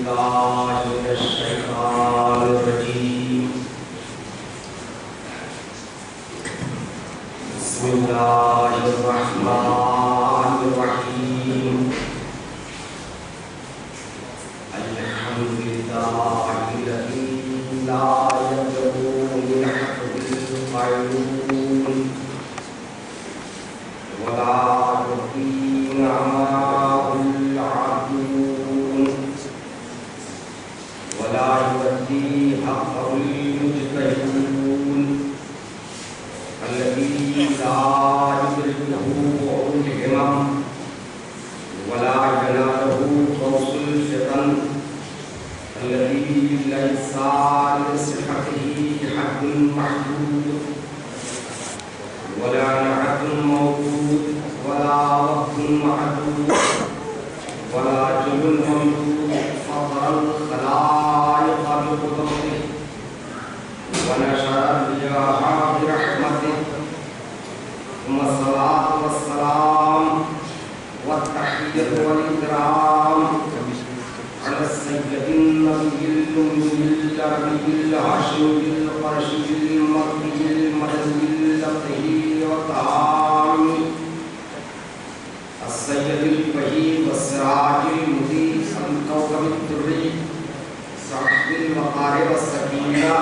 بالله من الشيطان الرجيم. بسم الله الرحمن الرحيم. الحمد لله الذي لا يبدو من حقه القيوم ولا يبدي نعماء العدون ولا يبدي حقه المجتهدون الذي لا يدركه الهمم ولا يناله قوس الفتن الذي ليس لصحته حد محدود ولا نعت موجود ولا وقت معدود ولا جل ممدود فطر الخلائق بقدرته ونشر الرياح برحمته ثم الصلاة والسلام والتحية والإكرام على السيد النبي الأمي العربي الهاشمي القرشي المكي المدني اللطيف والطعامي السيد البهي والسراج المضيء الكوكب الدري صاحب المقارب السكينة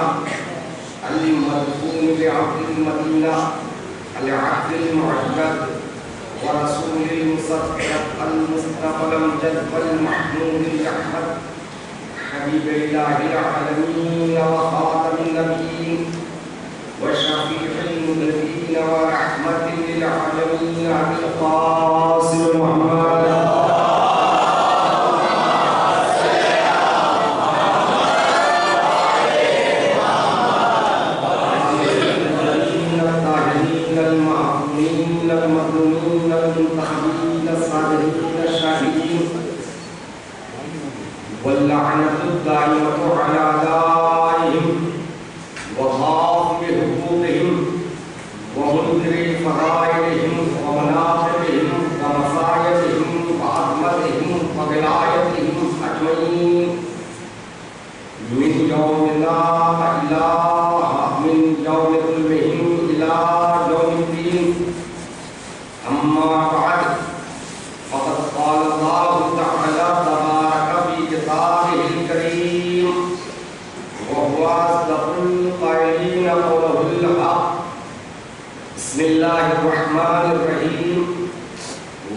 المدفون بعبد المدينة العبد المعجب ورسول المصدق المصطفى الامجد والمحمود الاحمد حبيب اله العالمين وخاتم النبيين وشفيع المذنبين ورحمة للعالمين أبي القاسم محمد المظلومين المنتخبين الصادقين الشاهدين واللعنة الدائمة على أعدائهم وخاف بحقوقهم ومنذر فضائلهم ومناقبهم ومصائبهم وعظمتهم وولايتهم أجمعين من يوم لا إله من يوم ظلمهم إلى يوم الدين. أما بعد فقد قال الله تعالى تبارك في كتابه الكريم وهو أصدق القائلين قوله الحق. بسم الله الرحمن الرحيم.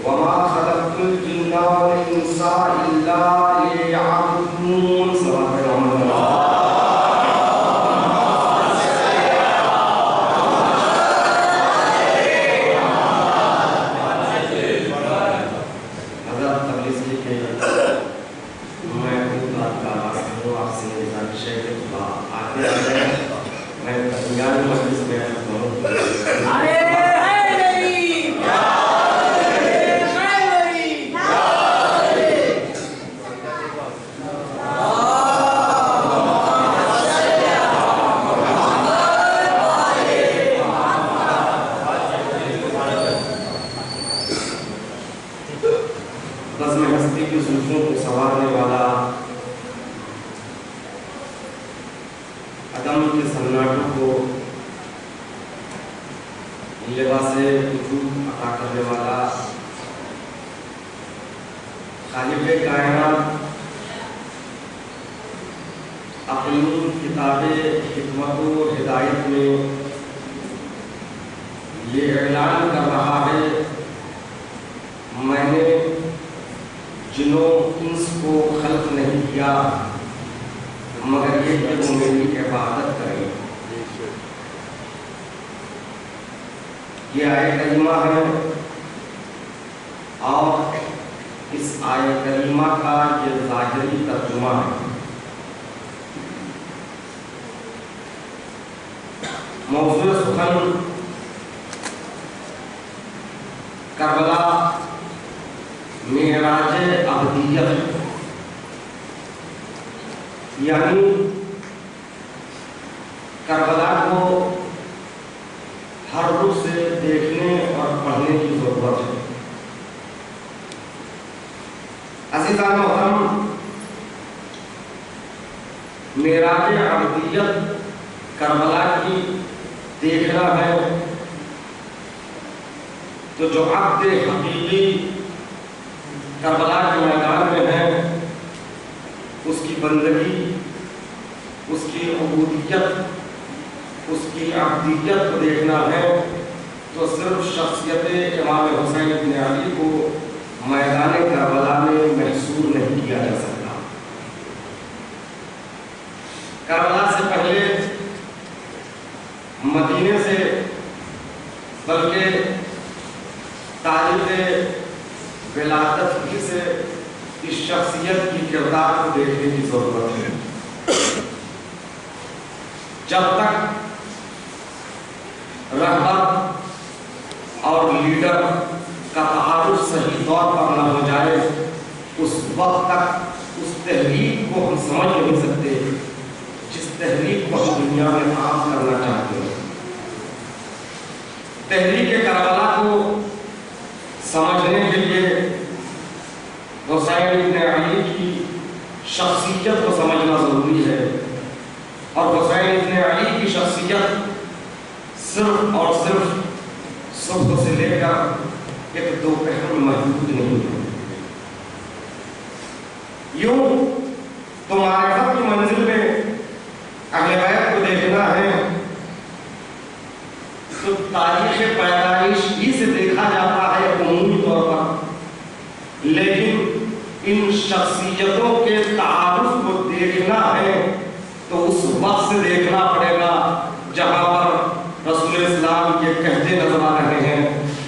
وما خلقت الجن والإنس إلا ليعبدون. صدق الله. یعنی کربلا کو ہر رخ سے دیکھنے اور پڑھنے کی ضرورت ہے. عزیزان محترم، معراج عبدیت کربلا کی دیکھنا ہے تو جو عبد حقیقی کربلا کے میدان میں ہے اس کی بندگی، اس کی عبودیت، اس کی عبدیت کو دیکھنا ہے تو صرف شخصیت امام حسین بن علی کو میدان کربلا میں محصور نہیں کیا جا سکتا۔ کربلا سے پہلے مدینے سے بلکہ تاریخ ولادت ہی سے اس شخصیت کی کردار کو دیکھنے کی ضرورت ہے۔ جب تک رہبر اور لیڈر کا تعارف صحیح طور پر نہ ہو جائے اس وقت تک اس تحریک کو ہم سمجھ نہیں سکتے جس تحریک کو ہم دنیا میں عام کرنا چاہتے ہیں۔ تحریک کربلا کو سمجھنے کے لیے حسین بن علی کی شخصیت کو سمجھنا ضروری ہے، اور حسین بن علی کی شخصیت صرف اور صرف صبح سے لے کر ایک دوپہر میں محدود نہیں ہے۔ یوں تو معرفت کی منزل میں اہل بیت کو دیکھنا ہے تو تاریخ پیدائش ہی سے دیکھا جاتا ہے عمومی طور پر، لیکن ان شخصیتوں کے تعارف کو دیکھنا ہے تو اس وقت سے دیکھنا پڑے گا جہاں پر رسول اسلام یہ کہتے نظر آ رہے ہیں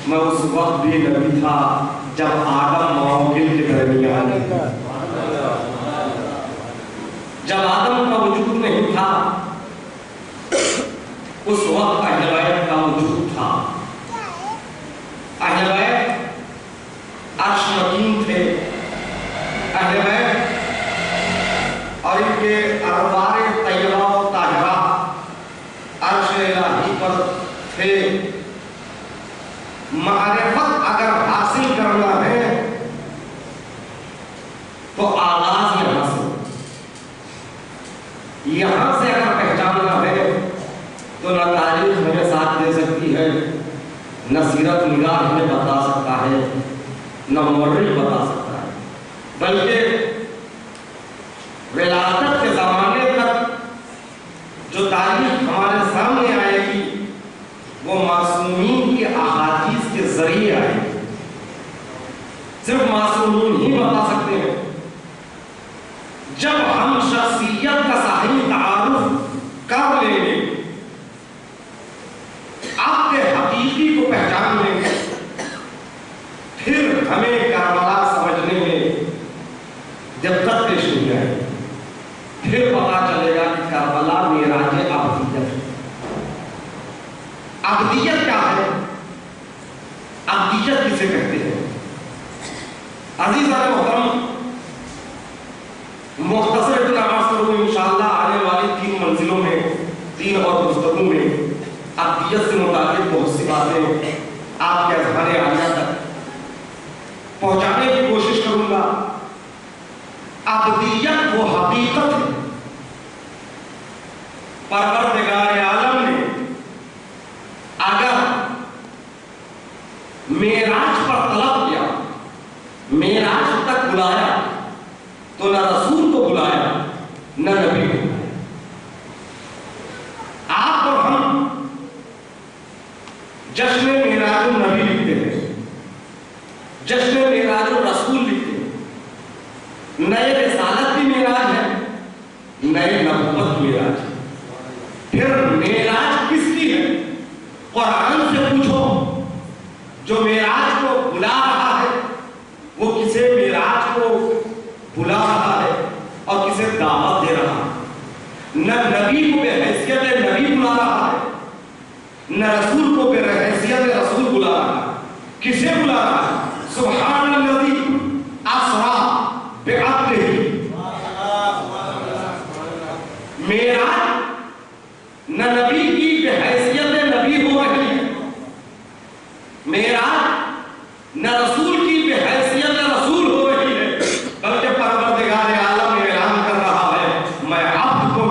میں اس وقت بھی نبی تھا جب آدم معاوگل کے درمیان تھا، جب آدم کا وجود نہیں تھا اس وقت اہل بیت کا وجود تھا۔ اہل بیت عرش مکین تھے، اہل بیت اور ان کے ارواح طیبہ و طاہرہ عرش الہی پر تھے۔ معرفت اگر حاصل کرنا ہے تو آغاز یہاں سے اگر پہچاننا ہے تو نہ تاریخ ہمیں ساتھ دے سکتی ہے، نہ سیرت نگار ہمیں بتا سکتا ہے، نہ مورخ بتا سکتا ہے، بلکہ ولادت کے زمانے تک جو تاریخ ہمارے سامنے آئے گی وہ معصومین کے احادیث کے ذریعے آئے گی۔ صرف معصومین ہی بتا سکتے ہیں۔ جب ہم شخصیت کا صحیح تعارف کر لیں گے، آپ کے حقیقی کو پہچان لیں گے، پھر ہمیں کربلا سمجھنے میں دقت پیش نہیں آئے، پھر پتا چلے گا کہ کربلا معراج عبدیت ہے۔ عبدیت کیا ہے؟ عبدیت کسے کہتے ہیں؟ عزیزان محترم، مختصر اتنا عرض کروں انشاءاللہ آنے والی 3 منزلوں میں، 3 اور گفتگو میں عبدیت سے متعلق بہت سی باتیں آپ کے اذہان عالیہ تک پہنچانے کی کوشش کروں گا۔ عبدیت وہ حقیقت ہے پروردگار عالم نے اگر معراج پر طلب کیا، معراج تک بلایا تو نہ رسول کو بلایا نہ نبی کو بلایا۔ آپ اور ہم جشن معراج النبی لکھتے ہیں، جشن معراج الرسول لکھتے ہیں، نئے رسالت کی معراج ہے، نئے نبوت کی معراج ہے۔ پھر معراج کس کی ہے؟ قرآن سے پوچھو، جو معراج کو بلا رہا ہے وہ کسے معراج کو بلا رہا ہے اور کسے دعوت دے رہا ہے؟ نہ نبی کو بے حیثیت نبی بلا رہا ہے، نہ رسول کو بے حیثیت رسول بلا رہا ہے۔ کسے بلا رہا ہے؟ سبحان الذی اسریٰ بعبدہ۔ معراج نہ نبی کی بے حیثیت نبی ہو رہی ہے، معراج نہ رسول کی بے حیثیت رسول ہو رہی ہے، بلکہ پروردگار عالم اعلان کر رہا ہے میں عبد کو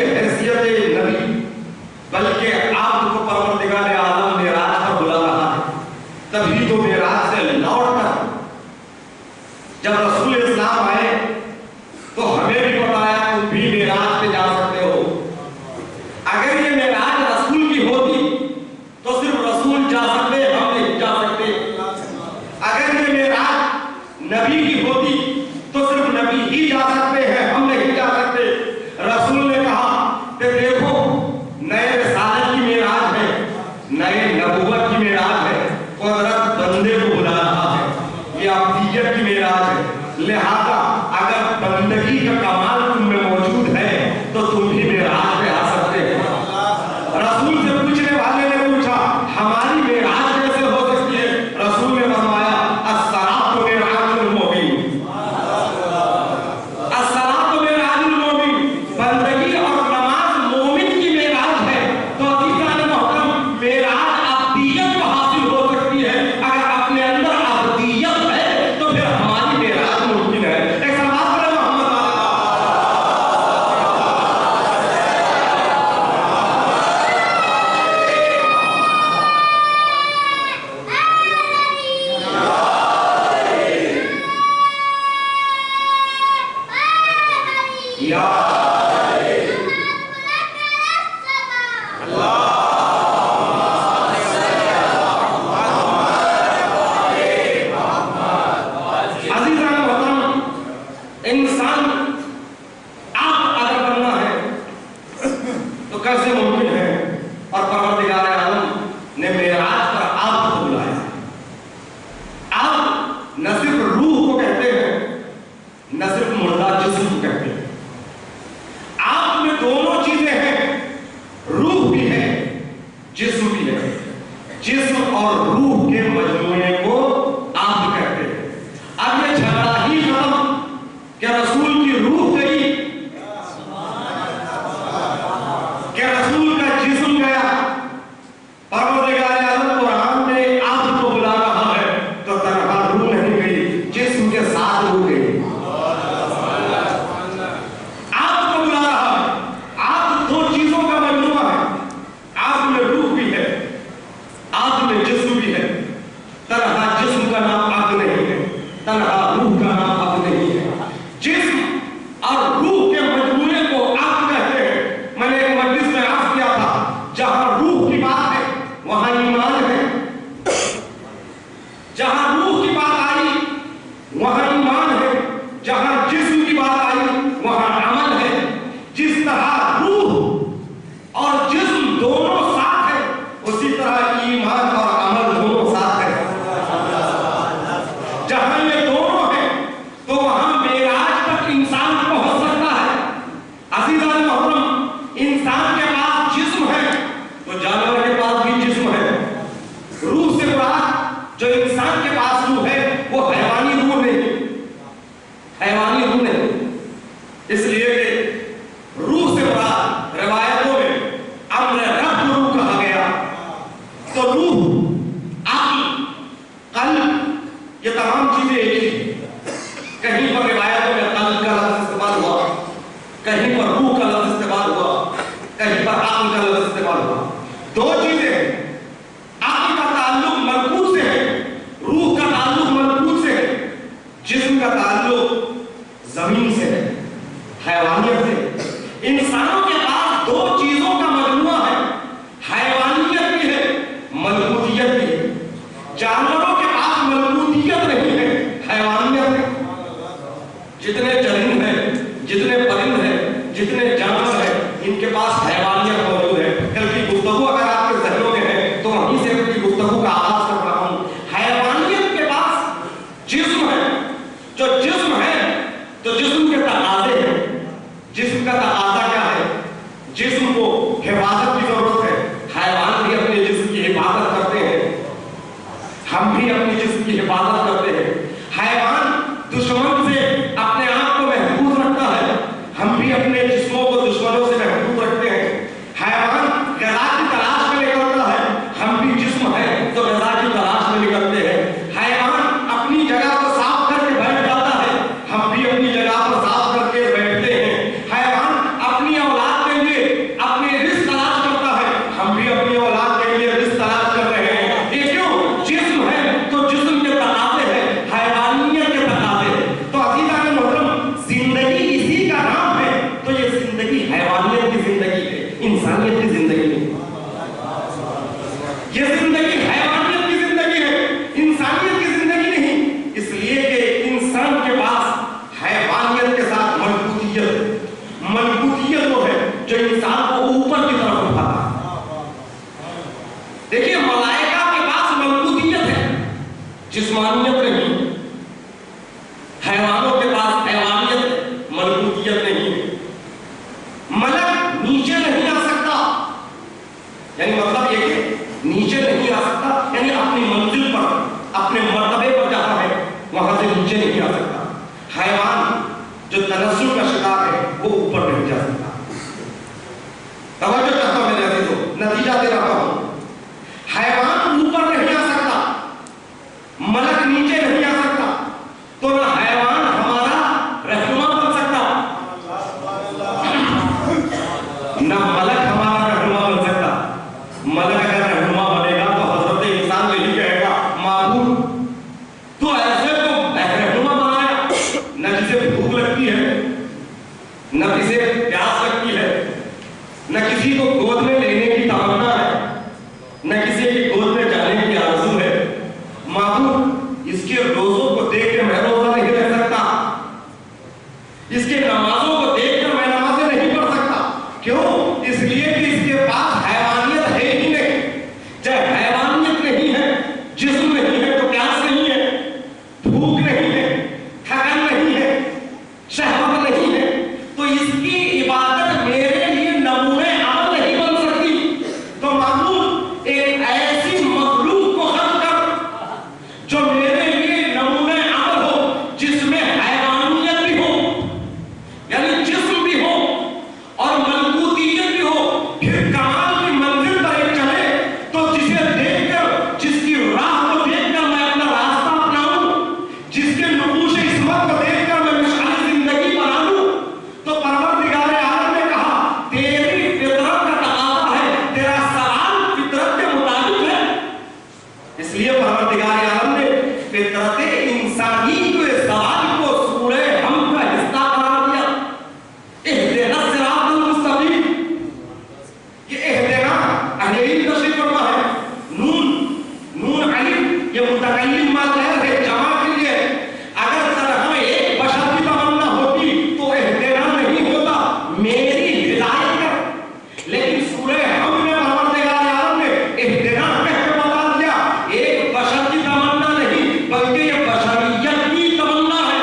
کے حیثیت نبی بلکہ آپ کو پروردگار عالم معراج پر بلا رہا ہے. تبھی تو معراج سے لوٹ کر جب رسول اسلام آئے تو ہمیں بھی بتایا تم بھی معراج پہ جا سکتے ہو. اگر یہ معراج رسول کی ہوتی تو صرف رسول جا سکتے, ہم نہیں جا سکتے. اگر یہ معراج نبی کی ہوتی تو صرف نبی ہی جا سکتے ہیں, ہم نہیں جا سکتے. رسول نے کہا کہ دیکھو نئے رسالت کی معراج ہے, نئے نبوت کی معراج ہے, قدرت بندے کو بلا رہا ہے, یہ ابدیت کی معراج ہے. لہذا اگر بندگی کا کمال تم میں موجود ہے تو تم بھی معراج پہ آ سکتے ہیں. رسول سے پوچھنے والے نے پوچھا ہماری معراج کیسے ہو سکتی ہے؟ رسول نے فرمایا الصلاۃ معراج المومن, الصلاۃ معراج المومن, بندگی اور نماز مومن کی معراج ہے. تو عزیزان محترم, معراج ابدیت کو حاصل ہو سکتی ہے. اگر اپنے اندر ابدیت ہے تو پھر ہماری معراج ممکن ہے. ایک سوال کرے محمد یا عزیزان محترم, انسان آپ اگر بننا ہے تو کیسے ممکن ہے؟ اور پروردگار عالم نے معراج پر آپ کو بلایا. آپ نہ صرف روح کو کہتے ہیں, نہ صرف مردہ جسم کو کہتے ہیں. آپ میں دونوں چیزیں ہیں, روح بھی ہے جسم بھی ہے. جسم اور روح کے مجموعے کو آپ کہتے ہیں. اب یہ جھگڑا ہی ختم کہ رسول کی روح گئی کہ رسول کا جسم گیا. پروردگار عالم قرآن میں آپ کو بلا رہا ہے تو تنہا روح نہیں گئی, جسم کے ساتھ روح گئی. آپ کو بلا رہا ہے, آپ دو چیزوں کا مجموعہ ہے. آپ میں روح بھی ہے, آپ میں جسم بھی ہے. تنہا جسم کا نام عقل نہیں ہے, تنہا روح کا نام عقل نہیں ہے. جسم اور روح کے مجموعے کو عقل کہتے ہیں. میں نے ایک مجلس میں عرض کیا تھا جہاں روح کی بات ہے وہاں ایمان ہے, جہاں روح کی بات آئی وہاں ایمان ہے, جہاں جسم کی بات آئی وہاں عمل ہے. جس طرح روح اور جسم دونوں ساتھ ہیں اسی طرح ایمان اور عمل دونوں ساتھ ہیں. جہاں یہ دونوں ہیں تو وہاں معراج تک انسان پہنچ سکتا ہے. عزیزان محترم, انسان کے پاس جسم ہے تو جانور کے پاس بھی جسم ہے. روح سے مراد جو انسان کے پاس روح ہے وہ حیوانی روح نہیں, حیوانی روح نہیں. اس لیے کہ روح سے مراد روایتوں میں امر رب روح کہا گیا. تو روح, عقل, قلب, یہ تمام چیزیں ایک ہی. کہیں پر روایتوں میں قلب کا لفظ استعمال ہوا, کہیں پر روح کا لفظ استعمال ہوا, کہیں پر عقل کا لفظ استعمال ہوا. دو چیزیں ہیں, عقل کا تعلق ملکوت سے ہے, روح کا تعلق ملکوت سے ہے. جسم کا تعلق زمین سے ہے, حیوانیت سے. انسانوں کے پاس دو چیزوں کا مجموعہ ہے, حیوانیت بھی ہے, ملکوتیت بھی ہے. جانوروں کے پاس ملکوتیت نہیں ہے, حیوانیت ہے. جتنے چرند ہیں, جتنے پرند ہیں, جتنے جانور ہیں, ان کے پاس حیوانیت موجود ہے. کل کی گفتگو اگر آپ کے ذہنوں میں ہے تو وہیں سے ان کی گفتگو کا آغاز کر رہا ہوں. حیوانیت کے پاس جسم ہے, جو جسم ہے تو جسم کے تقاضے ہیں. جسم کا تقاضا کیا ہے؟ جسم کو حفاظت کی ضرورت ہے. حیوان بھی اپنے جسم کی حفاظت کرتے ہیں, ہم بھی اپنے جسم کی حفاظت کرتے ہیں. حیوان دشمن سے اپنے آپ کو محفوظ رکھتا ہے, ہم بھی اپنے جسموں کو دشمنوں سے محفوظ رکھتے ہیں. حیوان غذا کی تلاش میں نکلتا ہے, ہم بھی جسم ہے تو غذا کی تلاش میں نکلتے ہیں. حیوان اپنی جگہ کو صاف کر کے بیٹھ جاتا ہے, ہم بھی اپنی جگہ کو صاف کر کے بیٹھتے ہیں. حیوان اپنی اولاد کے لیے इंसानियत की जिंदगी नहीं, ये जिंदगी हैवानियत की जिंदगी है, इंसानियत की जिंदगी नहीं। इसलिए कि इंसान के पास हैवानियत के साथ मजबूतियत वो है जो इंसान को ऊपर की तरफ उठाता है। देखिए मलाइका के पास मजबूतियत है, जिस्मानियत नहीं। हैवानों के पास हैवानियत, मजबूतियत नहीं है। मलक नीचे नहीं आ सकता, यानी मतलब ये कि नीचे नहीं आ सकता, यानी अपनी मंजिल पर, अपने मर्तबे पर जहां है वहां से नीचे नहीं आ सकता। हैवान जो तनस्सुल का शिकार है वो ऊपर नहीं जा सकता। तवज्जो चाहता हूं मेरे अजीजों, नतीजा दे रहा हूं। हैवान ऊपर नहीं आ सकता, मलक नीचे नहीं आ सकता, तो ना हैवान हमारा रहनुमा बन सकता, ना मलक हमारा रहनुमा बन सकता। मलक अगर रहनुमा बनेगा तो हजरत इंसान यही कहेगा माबूद तो ऐसे तो रहनुमा बनाया, न किसे भूख लगती है, न किसे प्यास लगती है, न किसी को गोद में लेने की तमन्ना है, न किसी की गोद में जाने की आरज़ू है। माबूद इसके रोजों को देख कर मैं रोजा नहीं रह सकता, इसके नमाजों को देख कर मैं नमाजें नहीं पढ़ सकता। क्यों? इसलिए कि इसके पास हैवानियत है ही नहीं। जब हैवानियत नहीं है, जिस्म नहीं है तो प्यास नहीं है, भूख नहीं है, थकान नहीं है, शहवत नहीं है, तो इसकी इबादत मेरे लिए नमूने अमल नहीं बन सकती। तो मामूल एक ऐसी मखलूक को खल्क कर जो मेरे लिए नमूने अमल हो, जिसमें हैवानियत भी हो, यानी जिस्म भी हो और मलकूतियत भी हो, फिर कमाल की मंजिल पर एक चले, तो जिसे देखकर, जिसकी राह को देखकर मैं अपना रास्ता अपनाऊं, जिसके नकूश इस्मत को देखकर मैं मिसाल जिंदगी बना लूं, तो परवरदिगार आलम ने कहा तेरी फितरत का तकाज़ा है, तेरा सवाल फितरत के मुताबिक है। इसलिए परवरदिगार आलम ने फितरत इंसानी के सवाल को सूरे हम का हिस्सा बना दिया। इहदिना सिरातल मुस्तकीम, ये इहदिना अहले इल्म तशरीफ फरमा है। नून अलिफ ये मुतकल्लिम माज़हर है, जमा के लिए। अगर तरह एक बशर की तमन्ना होती तो इहदिना नहीं होता, मेरी हिदायत कर। लेकिन सूरे हम में परवरदिगार आलम ने इहदिना कह के बता दिया, एक बशर की तमन्ना नहीं बल्कि ये बशरियत की तमन्ना है,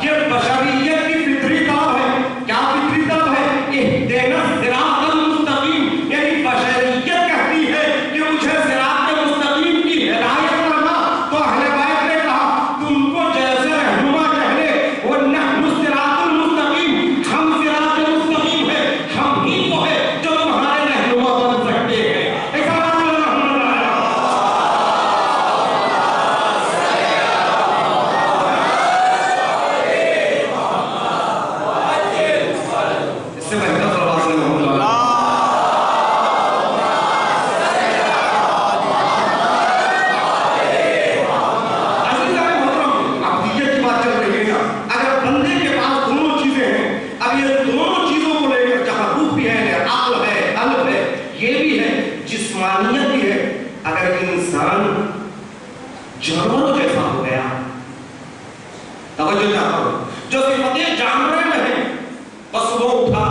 ये बशरियत की फितरी तलब है। क्या फितरी तलब है? इहदिना सिरातल मुस्तकीम, यानी बशरियत कहती है कि मुझे सिरात मुस्तकीम की हिदायत करना। तो अहले बैत ने कहा तुमको जैसे रहनुमा कह ले, वो नहनु सिरातुल मुस्तकीम, हम सिरात मुस्तकीम है, हम ही वो है जो तुम्हारे रहनुमा बन सकते हैं। ऐसा बात बोलो ना। इससे बेहतर सलवात से मोहम्मद वाला। अज़ीज़ान मोहतरम, अब्दियत की बात चल रही है ना। अगर बंदे के पास दोनों चीजें हैं, अब ये दोनों चीजों को लेकर जहां रूह भी है, अक्ल है, क़ल्ब है, ये भी है, जिस्मानियत भी है। अगर इंसान जानवरों जैसा हो गया, तवज्जो चाहता हूं, जो सिफतें जानवर में है, बस वो उठा,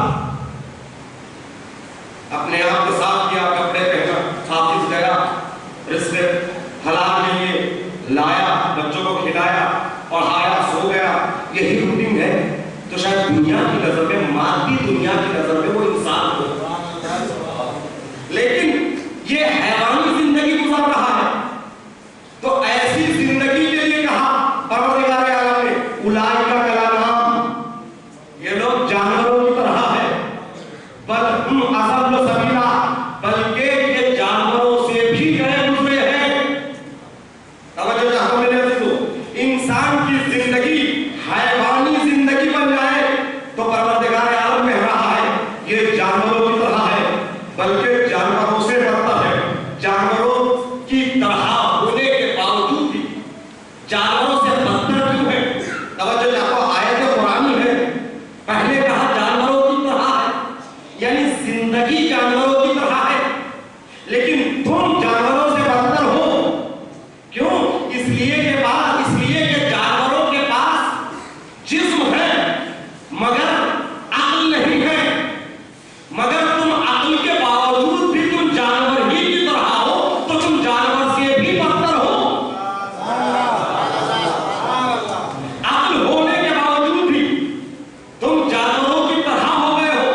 अपने आप को साफ किया, कपड़े पहना, ऑफिस गया, रिश्ते हलाल के लिए लाया, बच्चों को खिलाया, पढ़ाया, सो गया, यही रूटीन है, तो शायद दुनिया की नजर में, मादी दुनिया की नजर में वो इंसान हो। लेकिन ये हैवानी जिंदगी गुजार रहा है, तो ऐसी जिंदगी जिंदगी जानवरों की तरह है, लेकिन तुम जानवरों से बदतर हो। क्यों? इसलिए कि जानवरों के पास जिस्म है मगर अक्ल नहीं है, मगर तुम अक्ल के बावजूद भी तुम जानवर ही की तरह हो, तो तुम जानवर से भी बदतर हो। अक्ल होने के बावजूद भी तुम जानवरों की तरह हो गए हो,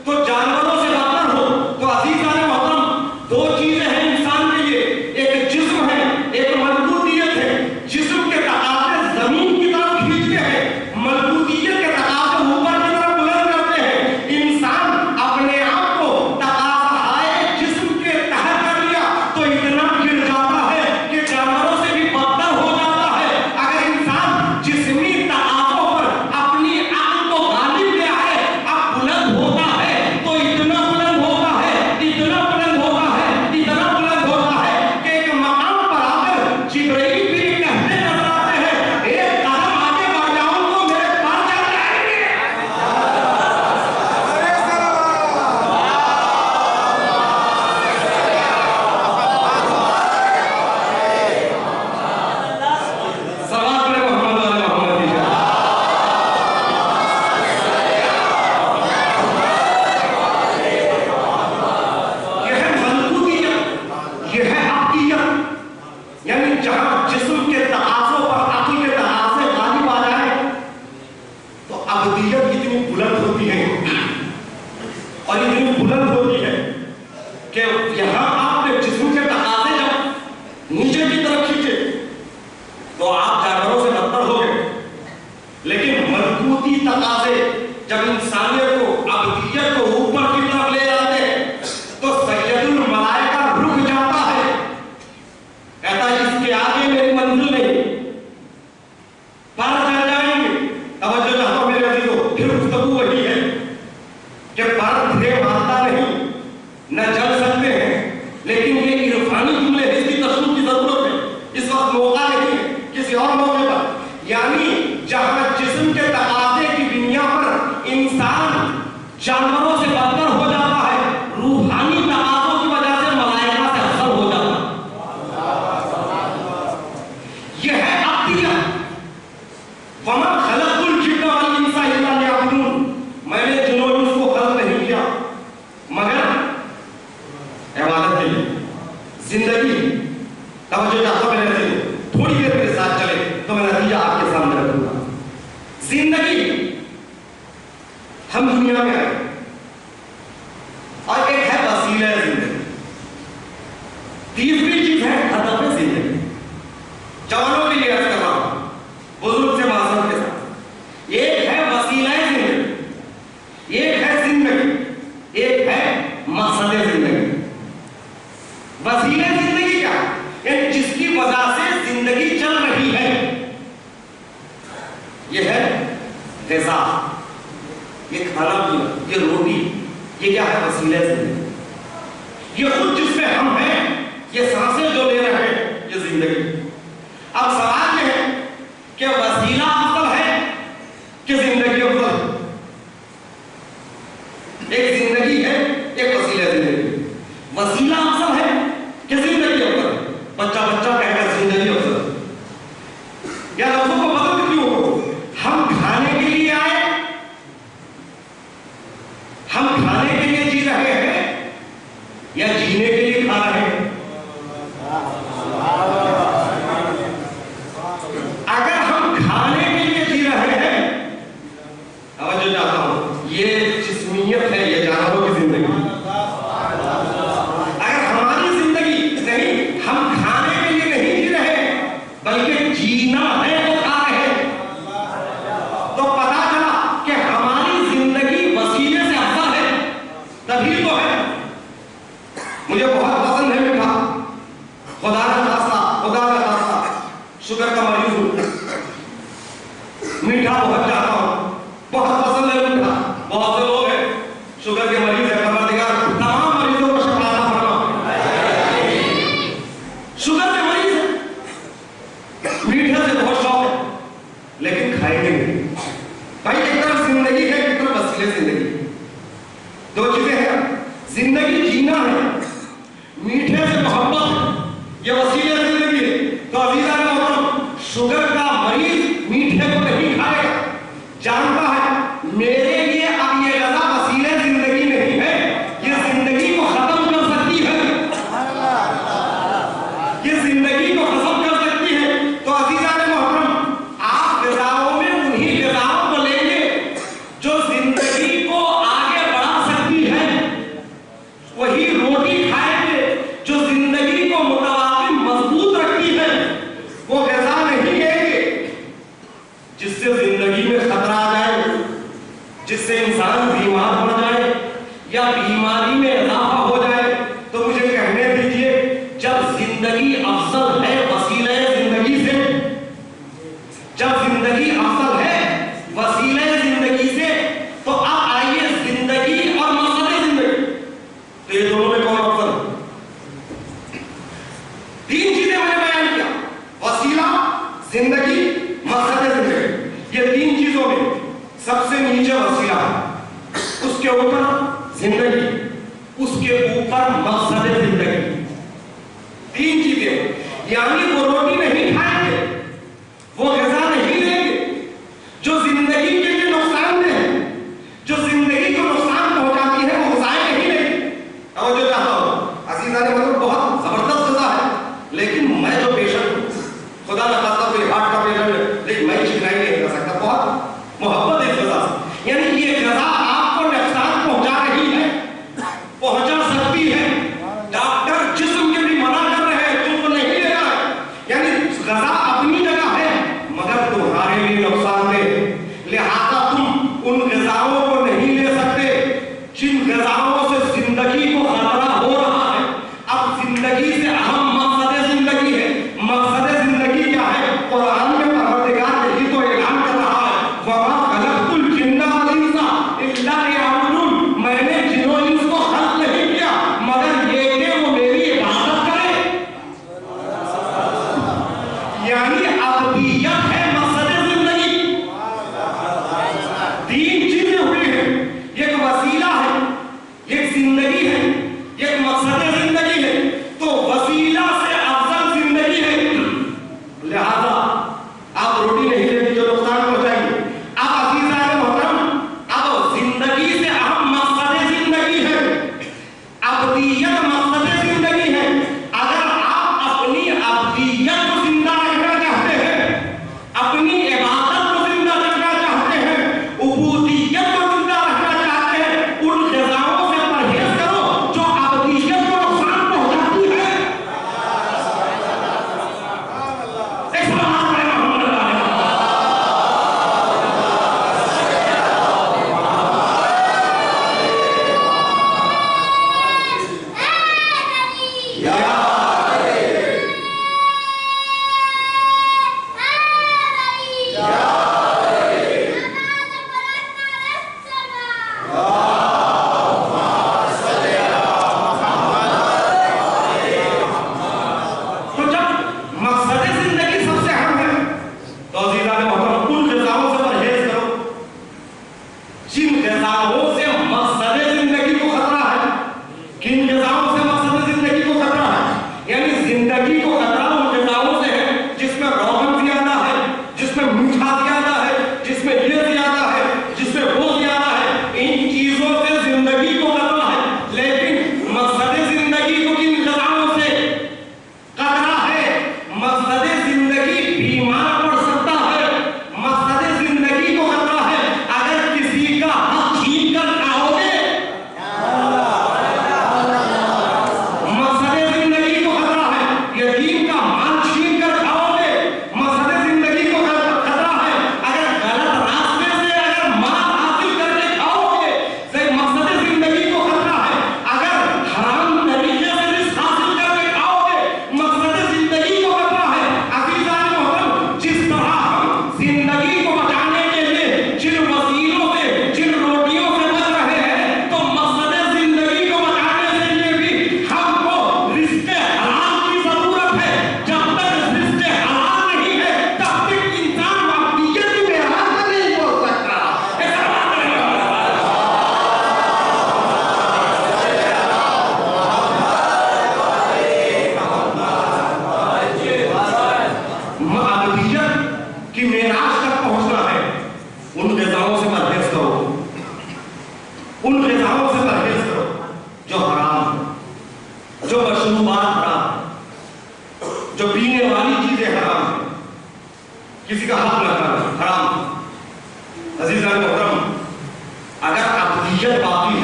तो जानवरों से बदतर हो। तो अज़ीज़ान मोहतरम, दो चीजें हैं इंसान के लिए, एक जिस्म है, एक मजबूतियत है। जिस्म के तकाज़े जमीन की तरफ खींचते हैं, मजबूतियत के तकाज़े ऊपर की तरफ बुलंद करते हैं। इंसान अपने आप को तकाज़ाए जिस्म के तहत कर लिया तो इतना गिर जाता है कि जानवरों से भी बदतर हो जाता है। अगर इंसान जिस्मी तकाज़ों पर अपनी अक्ल को गालिब ले आए, अब बुलंद होता है तो इतना बुलंद होता है, इतना बुलंद होता है, इतना बुलंद होता है कि एक मकाम पर आकर जिब्राइल भी कहते नजर आते हैं, एक कदम आगे बढ़ जाऊं तो मेरे पर चढ़ जाएंगे। सलात करें मोहम्मद वाले मोहम्मद की जय। यह है मजबूतियत, यह है अक़ीदत, यानी जहां जिस्म के तकाज़ों पर अक्ल के तकाज़े गालिब आ जाए तो अबदियत इतनी बुलंद होती है और इतनी बुलंद होती है कि यहां आपने जिस्म के तकाज़े जब नीचे की तरफ खींचे तो आप जानवरों से बदतर हो गए, लेकिन मजबूती तकाज़े जब इंसानियत को, अबदियत को ऊपर की तरफ ले जाते हैं तो सैयदुल मलाइका रुक जाता है, कहता है इसके आगे मेरी मंजिल नहीं, पार चढ़ जाएंगे। तवज्जो चाहता हूं मेरे अजीजों, फिर गुफ्तगू वही है कि पर ढेर मारता नहीं, न जल सकते हैं, लेकिन ये इरफानी जुमले हैं, इसकी तशरीह की जरूरत है। इस वक्त मौका नहीं है, किसी और मौके पर। यानी जहां जिस्म के तकाज़े की दुनिया पर इंसान जानवरों से बदतर हो जाता है, रूहानी तकाज़ों की वजह से मलाइका से अफजल हो जाता है। यह है अक़ीदत। वमा खलक़ुल जिन्ना वल इंसा इल्ला लियअबुदून, मैंने जिन्नो इंस को खल्क़ नहीं किया मगर इबादत के लिए। जिंदगी, तवज्जो चाहता हूं मेरे अजीजों, थोड़ी देर मेरे साथ चले तो मैं नतीजा आपके सामने रखूंगा। जिंदगी, हम दुनिया में आए और एक है वसीला जिंदगी, तीसरी चीज है हदफ जिंदगी। जवानों के लिए अर्ज कर रहा हूं, बुजुर्ग से माजरत के साथ, एक है वसीला जिंदगी, एक है जिंदगी, एक है मकसद जिंदगी। वसीला जिंदगी क्या है? जिसकी वजह से जिंदगी चल रही है, यह है ग़िज़ा, ये खाना पीना, ये रोटी, ये क्या है? वसीला जिंदगी। ये खुद जिसमें हम हैं, ये सांसें जो ले रहे हैं, ये जिंदगी। अब सवाल यह है कि वसीला अफजल है कि जिंदगी अफजल है? एक जिंदगी है, एक वसीला जिंदगी। वसीला अफजल है कि जिंदगी अफजल है? बच्चा कहेगा जिंदगी अफजल। या लफ्ज़ों को बदल क्यों हो? हम खाने के लिए आए, हम खाने के लिए जी रहे हैं या जीने के लिए खा रहे हैं? अगर हम खाने के लिए जी रहे हैं, तवज्जो चाहता हूं, ये जिस्मियत है, ये जानवरों की जिंदगी। अगर हमारी जिंदगी नहीं, हम खाने के लिए नहीं जी रहे बल्कि जीना है तो खा रहे हैं, तो पता चला कि हमारी जिंदगी वसीले से अफजल है, तभी तो है। मुझे बहुत पसंद है मीठा, खुदा का खासा शुगर का मरीज हूं, मीठा बहुत चाहता हूं, बहुत पसंद है मीठा। बहुत से लोग हैं शुगर के मरीज है, परवरदिगार तमाम मरीजों को शिफा अता फरमा। शुगर के मरीज है, मीठे से बहुत शौक है, लेकिन खाएंगे नहीं। भाई एक तरफ जिंदगी है, एक तरफ वसीले जिंदगी, दो चीजें हैं। जिंदगी जीना है, मीठे से मोहब्बत है, ये वसीले जिंदगी है। तो अजीज़ान मोहतरम, शुगर का मरीज मीठे को नहीं खाएगा, जानता है मेरे लिए अब ये गज़ा वसीले जिंदगी नहीं है, ये जिंदगी को खत्म कर सकती है, ये जिंदगी को खत्म कर सकती है। तो अजीज़ान मोहतरम, आप ग़िज़ाओं में उन्हीं ग़िज़ाओं को लेंगे जो जिंदगी को आगे बढ़ा सकती है, वही रोटी खाएंगे जो जिंदगी को मुतवाज़िन मजबूत रखती है, वो ग़िज़ा नहीं लेंगे जिससे जिंदगी में खतरा आ जाए, जिससे इंसान बीमार पड़ जाए या बीमारी में इजाफा हो जाए। तो मुझे कहने दीजिए, जब जिंदगी अफजल है वसीले जिंदगी से, जब जिंदगी अफजल है वसीले जिंदगी से, तो अब आइए जिंदगी और मकसद जिंदगी, तो ये दोनों में कौन अफजल है? तीन चीजें मैंने बयान किया, वसीला, जिंदगी, मकसद जिंदगी। ये तीन चीजों में सबसे नीचे वसीला है, उसके ऊपर जिंदगी, उसके ऊपर मकसद जिंदगी। तीन चीजें, यानी वो रोटी नहीं खाएंगे, वो ग़िज़ा नहीं लेंगे जो जिंदगी के लिए नुकसानदेह है, जो जिंदगी को नुकसान पहुंचाती है, वो ग़िज़ाएं नहीं लेंगे। और जो चाहता हूं अज़ीज़ान मतलब बहुत जबरदस्त ग़िज़ा है, लेकिन मैं जो पेशेंट हूं, खुदा न खास्ता कोई हार्ट का पेशेंट है, लेकिन मैं शिकायत नहीं कर सकता, बहुत मोहब्बत है ग़िज़ा से। यानी ये ग़िज़ा आपको नुकसान पहुंचा रही है, पहुंचा सकती है, डॉक्टर जिस्म के भी मना कर रहे हैं, तुमको नहीं लेना है, यानी ग़िज़ा अपनी जगह है मगर तुम्हारे लिए नुकसानदेह, लिहाजा तुम उन ग़िज़ाओं को नहीं ले सकते जिन ग़िज़ाओं से जिंदगी को खतरा हो रहा है। अब जिंदगी से अहम मकसद जिंदगी है। मकसद जिंदगी क्या है? कुरान में परवरदिगार यही तो ऐलान कर रहा है, वमा खलक़तुल जिन्ना वल इंसा इल्ला लियअबुदून, मैंने जिन और इंस को खल्क़ नहीं किया मगर ये कि वो मेरी इबादत करें। यानी अबदियत है मकसद जिंदगी। तीन चीजें हुई हैं, एक वसीला है, एक जिंदगी है, एक मकसद जिंदगी है। तो वसीला से अफजल जिंदगी है, लिहाजा आप रोटी नहीं लेंगे जो नुकसान पहुंचाएंगे। अब अज़ीज़ान मोहतरम, अब जिंदगी से अहम मकसद जिंदगी है, अबदियत मकसद जिंदगी है। अगर आप अपनी अबदियत को जिंदा रखना चाहते हैं, अपनी इबादत को जिंदा रखना चाहते हैं, उबूदियत को जिंदा रखना चाहते हैं, उन ग़िज़ाओं से परहेज करो जो अबदियत को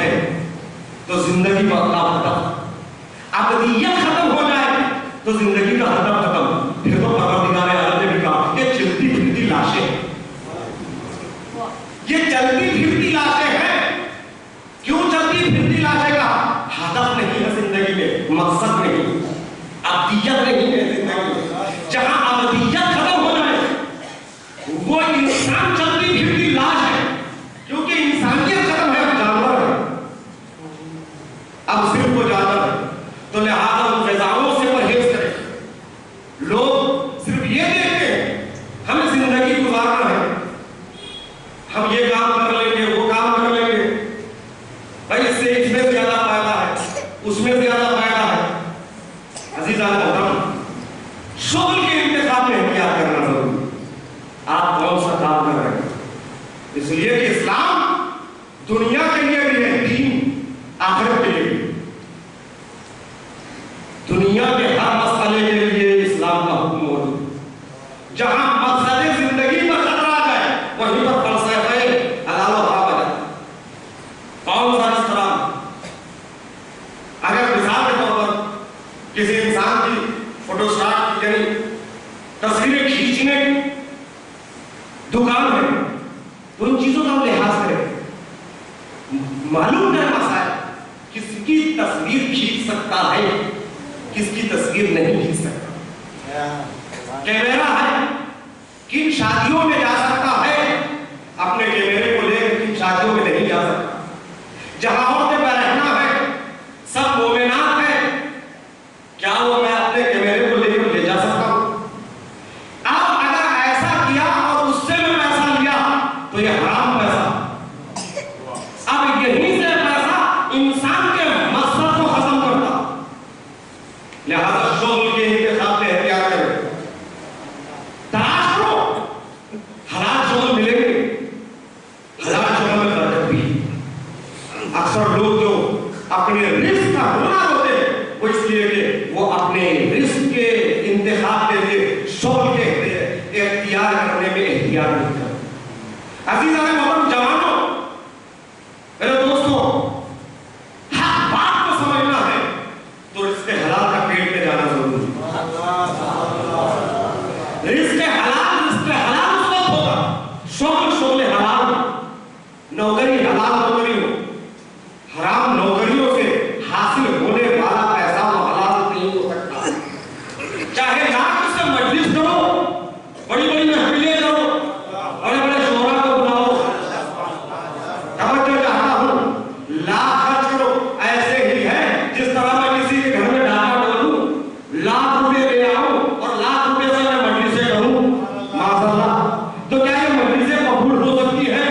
है तो जिंदगी का खत्म, अबदियत खत्म हो जाए तो जिंदगी का हदफ खत्म। फिर तो परवरदिगार आलम ने भी कहा ये चलती फिरती लाशें, ये चलती फिरती लाशें हैं। क्यों चलती फिरती लाशें का? हदफ नहीं है जिंदगी में, मकसद नहीं, अबदियत नहीं है जिंदगी में। जहां अबदियत खत्म हो जाए वो इंसान चलती फिरती लाश है, क्योंकि इंसानियत खत्म है, अब जानवर है, अब सिर्फ वो जानवर है। तो लिहाजा उन फिजाओं से परहेज करें। लोग सिर्फ ये देखते हैं हमें जिंदगी गुजारना है, हम ये काम कर लेंगे वो काम कर लेंगे, भाई इससे इसमें ज्यादा फायदा है, उसमें ज्यादा फायदा है। अजीजान मोहतरम, शुगल के इंतखाब में एहतियात करना जरूरी। आप कौन सा काम कर रहे हैं? इसलिए कि इस्लाम दुनिया के लिए भी है, दीन आखिरत के लिए भी। दुनिया के हर मसले के लिए इस्लाम का हुक्म मौजूद। जहां मकसद जिंदगी पर खतरा आ जाए वहीं पर फलसफे हलाल और हराम आ जाए। कौन सा इस तरह? अगर मिसाल के तौर पर किसी इंसान की फोटोस्टाट यानी तस्वीरें खींचने की दुकान है तो इन चीजों का हम लिहाज करें। मालूम है मसाइल, किसकी तस्वीर खींच सकता है, किसकी तस्वीर नहीं खींच सकता। कैमरा है, किन शादियों में जा सकता है, अपने कैमरे को लेकर किन शादियों में नहीं जा सकता। जहां औरतें पर रहना है, सब मोमिनात है, क्या वो मैं अपने कैमरे को लेकर ले जा सकता हूं? अब अगर ऐसा किया और उससे मैं पैसा लिया तो ये हराम पैसा। अब यहीं से पैसा इंसान के मकसद को खत्म करता। लिहाजा शुगल के इंतखाब में एहतियात करें, तलाश करो, हलाल शुगल मिलेंगे, हलाल शुगल में बरकत भी। अक्सर लोग जो अपने रिस्क का गुनाह होते हैं वो इसलिए कि वो अपने रिस्क के इंतखाब के लिए शुगल के एहतियात करने में एहतियात नहीं करते। अजीज़ान मोहतरम जवानों, मेरे दोस्तों, हर बात को समझना है तो रिस्क हलाल का पेट में जाना जरूरी है। रिस्क हलाल उस वक्त होगा शुगल हलाल, नौकरी हलाल नौकरी हो। हराम नौकरियों से हासिल होने वाला पैसा वो हलाल नहीं हो सकता। चाहे लाख से मजलिस करो, बड़ी बड़ी महफिलें करो, बड़े बड़े शोरा को बुलाओ, तवज्जो चाहता हूं, लाख खर्च करो। ऐसे ही है जिस तरह मैं किसी के घर में डाका डालूं, लाख रुपए ले आऊं और लाख रुपए से मैं मजलिसें करूं, माशाअल्लाह, तो क्या ये मजलिसें कबूल हो सकती है?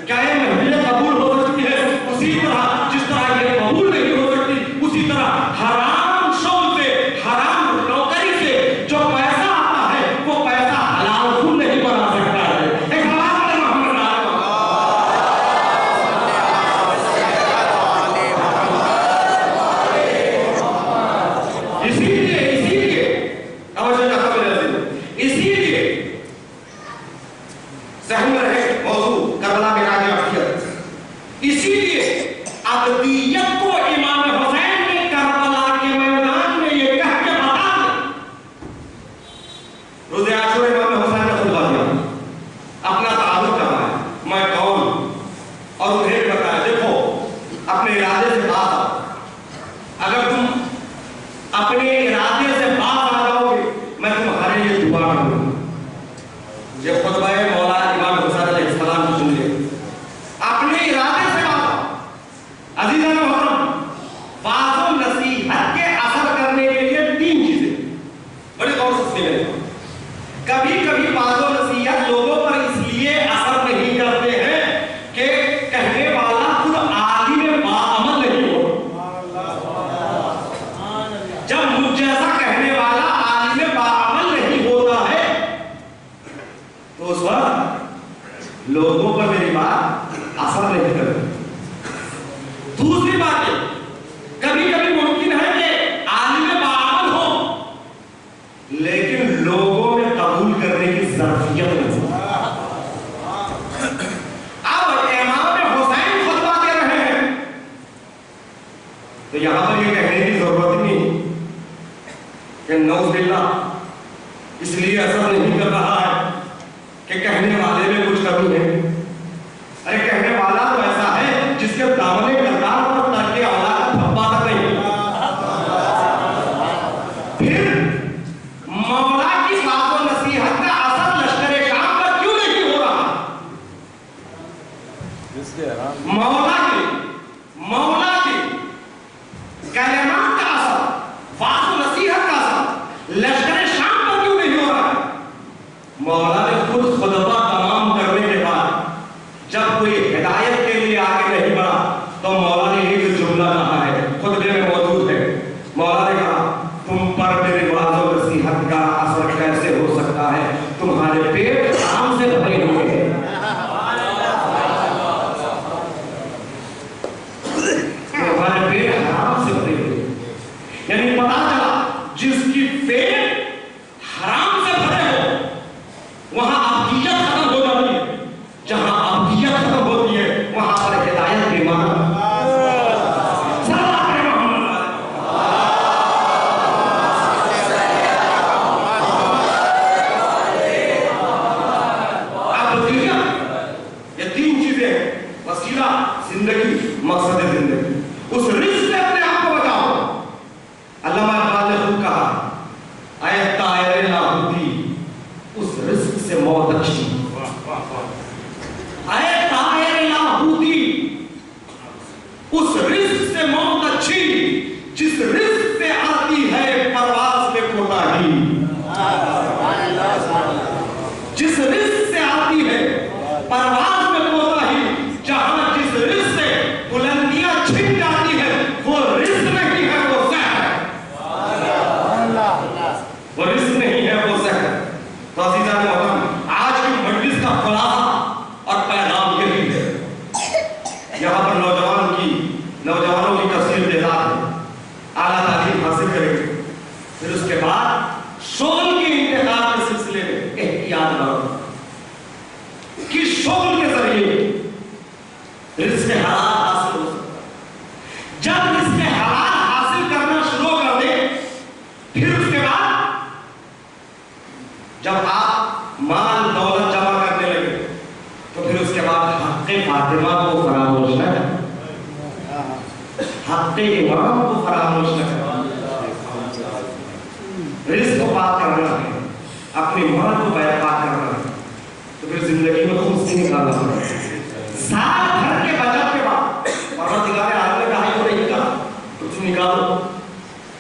क्या ये महफिलें कबूल हो सकती है? उसी तरह जिस तरह ये कबूल नहीं हो सकती, उसी तरह हराम शुगल से, हराम नौकरी से जो पैसा आता है वो पैसा हलाल खुद नहीं बना सकता है। एक हलाल है मोहम्मद इसीलिए ज़हन में रहे मौजू करबला में राज अफियत। इसीलिए अबदियत को इमाम हुसैन ने करबला के मैदान में ये कह के बता दिया। रोज़े आशूरा इमाम हुसैन ने खुतबा दिया, अपना तारुफ करवाया, मैं कौन, और उन्हें भी बताया देखो अपने इरादे से बात आओ, अगर तुम अपने इरादे से बात आ जाओगे मैं तुम्हारे लिए दुआ करूंगा। ये खुतबा है मौला इमाम हुसैन अलैहिस्सलाम को सुन लिया, अपने इरादे से बात आओ। अजीज़ान मोहतरम, वाज़ो नसीहत के असर करने के लिए तीन चीजें बड़ी गौर से सुनिए। कभी कभी वाज़ो नसीहत लोगों पर इसलिए असर नहीं करते हैं कि कहने वाला खुद आलिम बाअमल नहीं हो। जब تو یہاں پر یہ کہنے کی ضرورت نہیں کہ نعوذ باللہ اس لیے اثر نہیں کر رہا ہے کہ کہنے والے میں کچھ کمی ہے. ارے کہنے والا تو ایسا ہے جس کے دامن کردار پر ترک اولاد دھبا تک نہیں. پھر مولا کی بات و نصیحت کا اثر لشکر شام پر کیوں نہیں ہو رہا؟ مولا کی کلمات کا اثر، بات و نصیحت کا اثر لشکر شام پر کیوں نہیں ہو رہا؟ مولا نے خود خطبہ تمام کرنے کے بعد جب کوئی ہدایت کے لیے آگے نہیں بڑھا تو مولا نے ایک جملہ کہا ہے، خطبے میں موجود ہے. مولا نے کہا تم پر میرے وعظ و نصیحت کا اثر کیسے ہو سکتا ہے؟ تمہارے پیٹ حرام سے بھرے ہوئے ہیں. تمہارے پیٹ حرام سے بھرے ہوئے ہیں. یعنی پتا چلا جس کی پیٹ حرام سے بھرے ہو وہاں ابدیت ختم ہو جاتی ہے. جہاں ابدیت ختم ہوتی ہے وہاں پر ہدایت کی مانگ. یہ تین چیزیں ہیں: وسیلہ، زندگی، مقصد زندگی. اس رزق سے اپنے آپ کو بچاؤ. علامہ اقبال نے خود کہا اے طائر لاہوتی اس رزق سے موت اچھی. اے طائر لاہوتی اس رزق سے موت اچھی جس رزق سے آتی ہے پرواز میں کوتاہی. جس رزق سے آتی ہے پرواز میں کوتاہی. جہاں جس رزق سے بلندیاں چھن جاتی ہے وہ رزق نہیں ہے، وہ زہر ہے. وہ رزق نہیں ہے، وہ زہر ہے. تو عزیزان محترم، آج کی مجلس کا خلاصہ اور پیغام یہی ہے. یہاں پر نوجوانوں کی تفصیل دیدار ہے. اعلیٰ تعلیم حاصل کریں گے، پھر اس کے بعد شغل کے انتخاب کے سلسلے میں احتیاط کرو کہ شغل کے ذریعے رزق حلال حاصل ہو سکتا ہے. جب رزق حلال حاصل کرنا شروع کر دیں پھر اس کے بعد جب آپ مال دولت جمع کرنے لگے تو پھر اس کے بعد حق فاطمہ کو فراموش نہ کریں. حق امام کو فراموش نہ کریں. رزق کو پاک کرنا ہے، اپنی مال کو پاک کرنا ہے. تو پھر زندگی میں خود سے نکالنا ہے. سال بھر کے بجٹ کے بعد پروردگار عالم نے کہا کو نہیں کہا کچھ نکالو.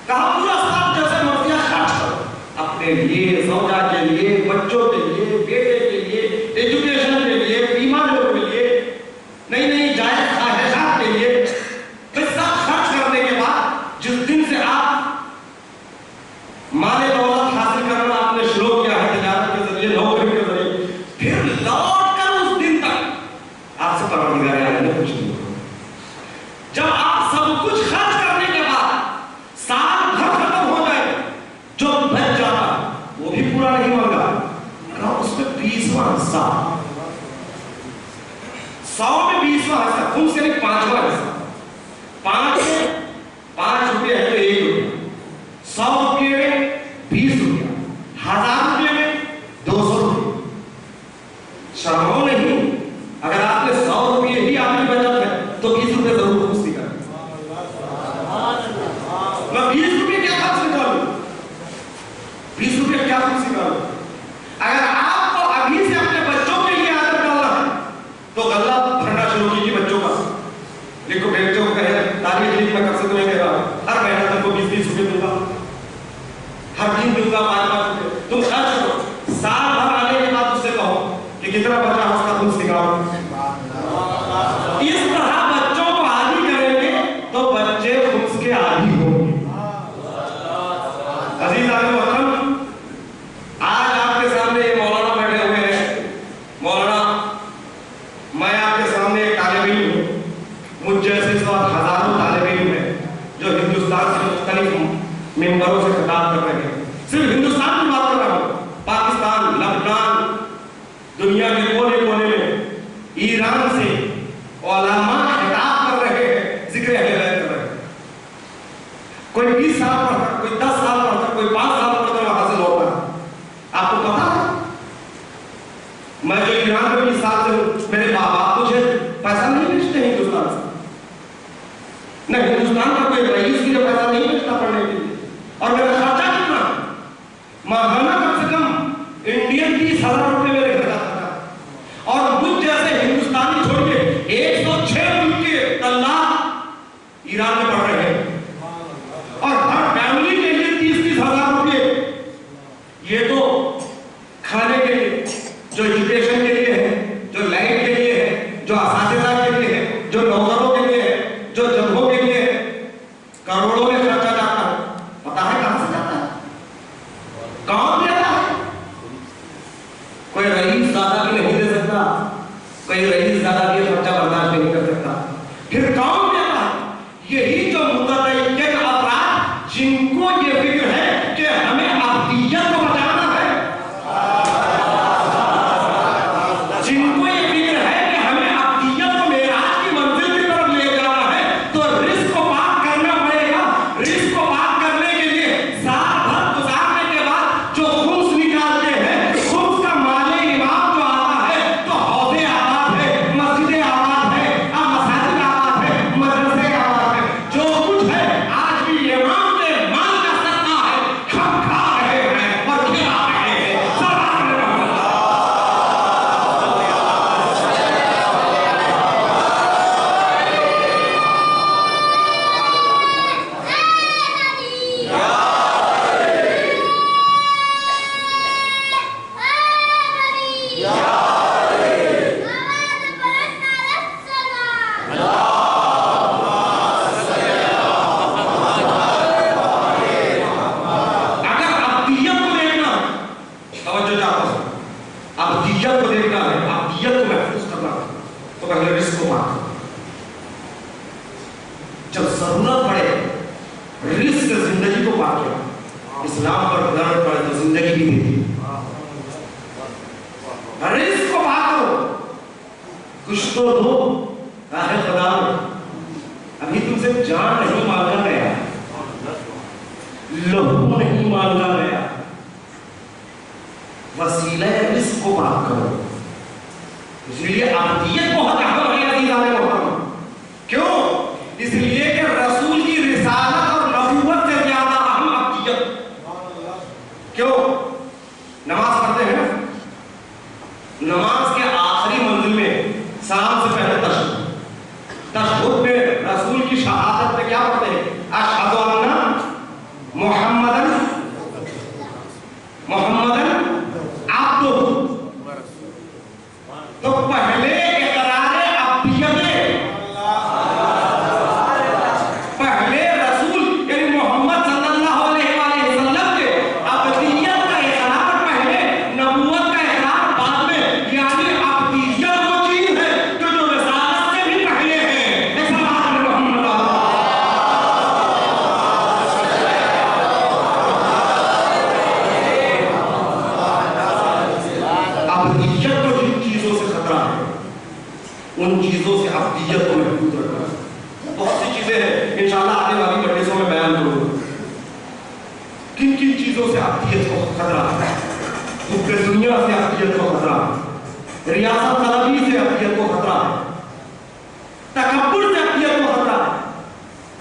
کہا پورا سال جیسے مرضی خرچ کرو، اپنے لیے، زوجہ کے لیے، بچوں کے لیے، بیٹے کے لیے، ایجوکیشن کے لیے، بیماریوں کے لیے، نئی نئی جائز خواہشات کے لیے. پھر سب خرچ کرنے کے بعد جس دن سے آپ مال دولت حاصل کرنا آپ نے شروع کیا ہے تجارت کے ذریعے، نوکری کے ذریعے، پھر لوٹ کر اس دن تک آپ سے پروردگار عالم نے کچھ نہیں کہا. جب آپ سب کچھ خرچ کرنے کے بعد سال بھر ختم ہو جائے، جو بچ جاتا وہ بھی پورا نہیں ہوگا. اس میں 20واں حصہ، 100 میں 20واں حصہ، خمس یعنی 5واں حصہ. 5 روپے ہے تو 1 روپیہ، 100 روپے میں 20 روپیہ، 1000 روپے میں 200 روپے. شرمو نہیں، اگر آپ نے 100 روپے ہی آپ کی بچت ہے تو 20 روپے ضرور خرچ کریں. میں 20 روپے کیا خرچ نکالوں؟ 20 روپے کیا خرچ نکالوں؟ اگر آپ کو ابھی سے اپنے بچوں کے لیے عادت ڈالنا ہے تو غلہ بھرنا شروع کیجیے بچوں کا. دیکھو بیٹوں کو کہے تعلیم کے لیے میں کب سے تمہیں کہہ رہا ہوں ہر مہینہ تم کو 20 روپے دوں گا، ہر دن دوں گا 5 روپے. تم خرچ کرو. سال بھر آنے کے بعد اس سے کہو کہ کتنا بچا ہے اس کا خرچ نکالو. اس طرح بچوں کو عادی کریں گے تو بچے خرچ کے عادی ہوں گے. عزیزان محترم، آج آپ کے سامنے یہ مولانا بیٹھے ہوئے ہیں. مولانا، میں آپ کے سامنے ایک طالب علم ہوں. مجھ جیسے اس وقت ہزاروں طالب علم ہیں جو ہندوستان سے مختلف ممبروں سے خطاب کر رہے ہیں. صرف ہندوستان کی بات کر رہا ہوں، پاکستان، لبنان، دنیا کے کونے کونے میں، ایران سے علماء خطاب کر رہے ہیں، ذکر اہل بیت کر رہے ہیں. 20 साल पढ़कर, कोई 10 साल पढ़कर, कोई 5 साल पढ़कर वहां से लौट रहा। आपको पता है मैं जो ईरान में 20 साल से हूं, मेरे माँ बाप मुझे पैसा नहीं भेजते हिंदुस्तान से, न हिंदुस्तान का कोई रईस मुझे पैसा नहीं भेजता पढ़ने के लिए। और मेरा खर्चा कितना, माहाना कम से कम इंडियन 30,000 रुपये मेरे घर का खर्चा। और मुझ जैसे हिंदुस्तानी छोड़ के 106 मुल्क के तल्लाक ईरान में पढ़ रहे हैं, और हर फैमिली के लिए 30,000 रुपये। ये तो खाने के लिए, जो एजुकेशन के लिए है, जो लाइट के लिए है, जो असातिज़ा के लिए है, जो नौकरों के लिए है, जो जगहों के लिए है, करोड़ों में खर्चा जाता है। पता है कहां से जाता है, कौन देता है? कोई रईस ज़्यादा भी नहीं दे सकता, कोई रईस ज़्यादा भी खर्चा बर्दाश्त नहीं कर सकता। फिर कौन देता है? यही जो मुतदय्यन अफराद जिनको ये फिक्र है कि हमें अब्दियत को बचाना है, जिनको ये फिक्र है कि हमें अब्दियत को मेराज की मंजिल की तरफ ले जाना है, तो रिस्क को पाक करना पड़ेगा। रिस्क को पाक करने के लिए साल भर गुजारने के बाद जो खुम्स निकालते हैं, खुम्स का माले इमाम जो आता है, तो हौदे आबाद है, मस्जिदें आबाद है, मसाजिद आबाद है, मदरसे आबाद है, जो कुछ है आज भी इमाम के माल का सदका है। हम खा रहे हैं और खिला रहे हैं। अब्दियत को देखना है, अब्दियत को महफूज करना है, तो पहले रिस्क को मार। जब जरूरत पड़े रिस्क से जिंदगी को पार किया, इस्लाम पर जरूरत पड़े तो जिंदगी भी दे दी। रिस्क को पार करो, कुछ तो दो राहे खुदा में। अभी तुमसे जान नहीं मांगा गया, लहू नहीं मांगा गया, वसीला रिस्क को पार करो। इसलिए अब्दियत बहुत अहम है अज़ीज़ान मोहतरम। क्यों? इसलिए कि रसूल की रिसालत और नबूवत से ज्यादा अहम अब्दियत। क्यों? नमाज पढ़ते हैं, नमाज के आखिरी मंजिल में सलाम से पहले तशहुद में रसूल की शहादत में क्या पढ़ते हैं? अशहदु अन्ना मुहम्मदन तो पहले इकरार अब्दियत, पहले रसूल यानी मोहम्मद सल्लल्लाहु अलैहि वसल्लम के अब्दियत का इकरार पहले, नबूवत का इकरार बाद में। यानी अब्दियत वो चीज है जो रिसालत से भी पहले है। ऐसा बात है मोहम्मद अब्दियत को जिन चीजों से खतरा है, उन चीजों से अब्दियत को महफूज रखना। बहुत सी चीजें हैं, इंशाअल्लाह आने वाली मजलिसों में बयान करूंगा किन किन चीजों से अब्दियत को खतरा है। पूरे दुनिया से अब्दियत को खतरा है, रियासत तलबी से अब्दियत को खतरा है, तकब्बुर से अब्दियत को खतरा है।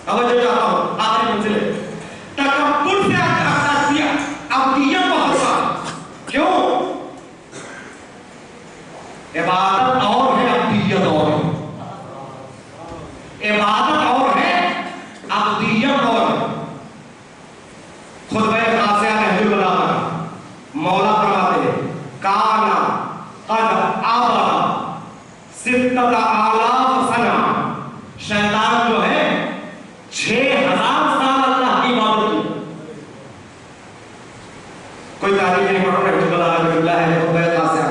तवज्जो चाहता हूं, आखिरी मंजिल है, तकब्बुर से अब्दियत को खतरा है। क्यों? इबादत और है, अब्दियत और है। इबादत और है, अब्दियत और है। खुतबा खासिया नहजुल बलागा मौला फरमाते हैं, काना कद आबदा सित्तत आलाफ सना। शैतान जो है 6,000 साल अल्लाह की इबादत की। कोई तारीफ नहीं पढ़ो, नहजुल बलागा है खुतबा खासिया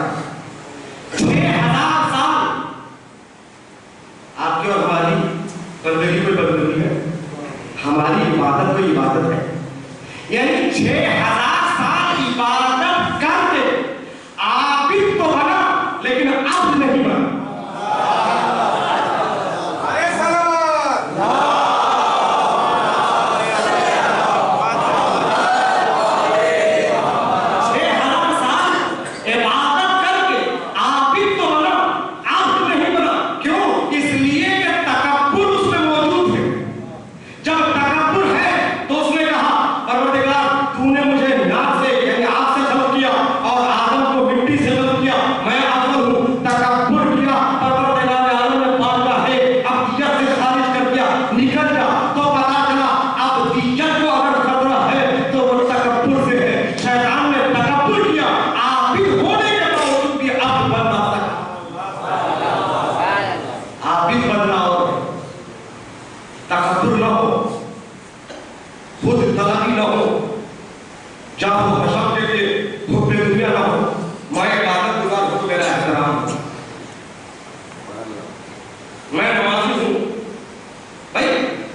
6,000 साल। आपकी और हमारी बंदगी कोई बंदगी है, हमारी इबादत कोई इबादत है। यानी 6,000 साल इबादत करके आबिद तो बना, लेकिन अब नहीं बना।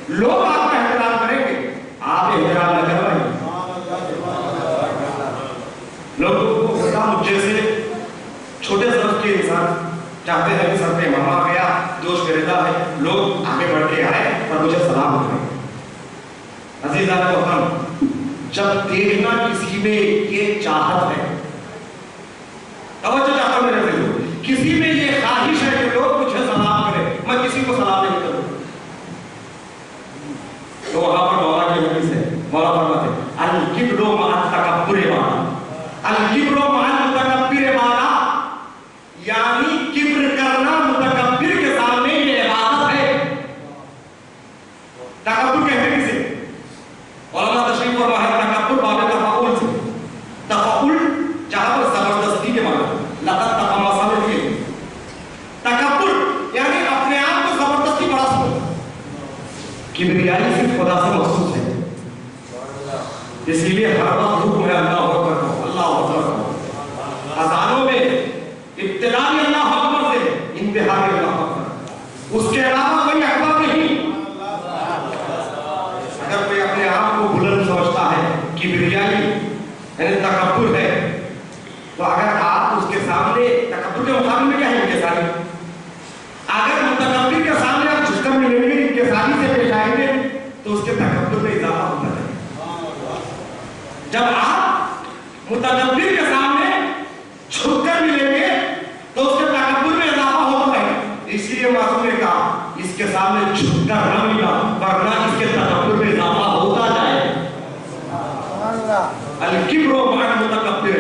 لوگ آپ کا احترام کریں گے، آپ احترام نہ کروائیں۔ لوگوں کو ہوتا مجھ جیسے چھوٹے ضرورت کے انسان چاہتے ہیں کہ سر پہ امام آ گیا، دوست رضا ہے، لوگ آگے بڑھ کے آئے اور مجھے سلام کریں۔ عزیزان محترم، جب دیکھنا کسی میں یہ چاہت ہے، توجہ چاہتا ہوں میرے دل، کسی میں یہ خواہش ہے کہ لوگ مجھے سلام کریں، میں کسی کو سلام نہیں کروں، تو وہاں پر مولا کی حدیث ہے، مولا فرماتے ہیں الکبر مع التکبر مالا، الکبر مع المتکبر مالا، یعنی کبر کرنا متکبر کے سامنے یہ عبادت ہے۔ تکبر کہتے ہیں کسے؟ علماء تشریف فرما ہے تکبر باب تفاعل سے، تفاعل جہاں پر زبردستی کے معنی لقد تقمص میں لیے، تکبر یعنی اپنے آپ کو زبردستی بڑا سمجھنا، کبریائی صرف خدا سے مخصوص ہے، اس لیے ہر وقت حکم ہے اللہ اکبر کہو، اللہ اکبر کہو، اذانوں میں ابتدائی اللہ اکبر سے انتہائی اللہ اکبر، اس کے علاوہ کوئی اکبر نہیں۔ اگر کوئی اپنے آپ کو بلند سمجھتا ہے، کبریائی یعنی تکبر ہے، تو اگر آپ اس کے سامنے تکبر کے مقابلے میں کیا ہے انکساری؟ اگر متکبر کے سامنے آپ جھک کر ملیں گے، انکساری سے پیش آئیں گے، تو اس کے تکبر میں اضافہ ہوتا ہے۔ جب آپ متکبر کے سامنے جھک کر ملیں گے تو اس کے تکبر میں اضافہ ہوتا ہے، اس لیے معصوم نے کہا اس کے سامنے جھک کر نہ ملا ورنہ اس کے تکبر میں اضافہ ہوتا جائے۔ الکبر مع المتکبر،